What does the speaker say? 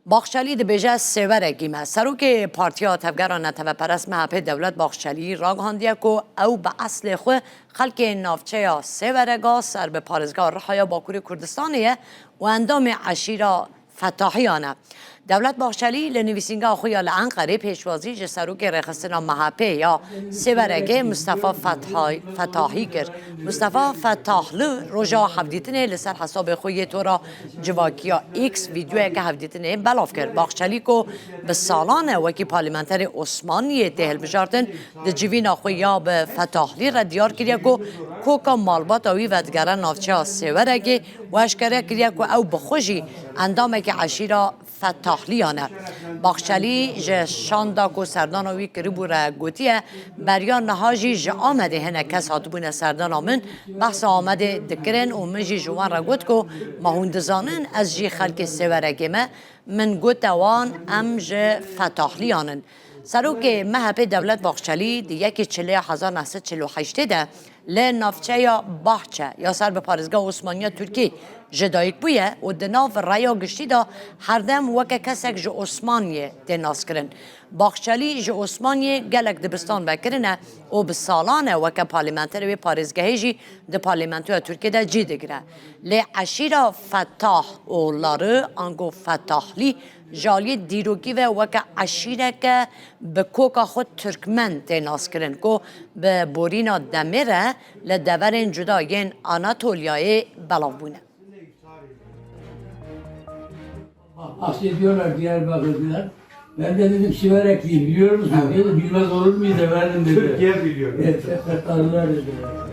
باخچلی دبیجه سیورگی ما سروک پارتیا تفگران نتوه پرست محبه دولت باخچلی راگهاندیه که او به اصل خو خلک نافچه یا سیورگا سر به پارزگاه رخایا باکوری کردستانیه و اندام عشیرا فتاحیانه دولت باخچلی لنویسینگا خویا لانقره پیشوازی جسروک رخصتنا محبه یا سیورگه مصطفی فتاحی کرد مصطفی فتاحلو روژا حفدیتنه لسر حساب خوی تورا جواکیا ایکس ویدیوی که حفدیتنه بلاف کرد باخچلی که به سالانه وکی پارلمانتر عثمانی تهل بجارتن ده جوینا خویا به فتاحلی را دیار کریا که کوکا مالبات اوی و دگران نافچه سیورگه و اشکره کریا که او بخوشی اندامه که عشیرا فتاحلیانه باخچلی جه شاندا کو سردان وی کریبو را گوتیه بریان نهاجی جه آمده هنه کس هاتبون سردان آمن بحث آمده دکرن و من جی جوان را گوت کو مهوندزانن از جی خلک سیورگه من گوت وان ام جه فتاحلیانن سروک محبه دولت باخچلی دی یکی 40,948 ده لی نافچه یا باحچه یا سر به پارزگاه عثمانی ترکی جدایک بویه و دناف ریا گشتی دا هر دم وکه کسک جه عثمانی دناس کرن باخچلی جه عثمانی گلک دبستان بکرنه و به سالانه وکه پارلمانتر و پارزگاهی جی ده پارلمانتر ترکی ده جی دگره لی عشیرا فتاح و لاره انگو فتاحلی جالی دیروگی و وکه عشیره که به کوکا خود ترکمن دناس کرن که به بورینا دمیره لدورین جداین آناتولیای بلاوونه Asya diyorlar Diyarbakırlılar. Ben de dedim Siverekliyim biliyor musun? Dedi, bilmez olur muyuz efendim dedi. Türkiye biliyor. Evet, Fetarlılar dediler.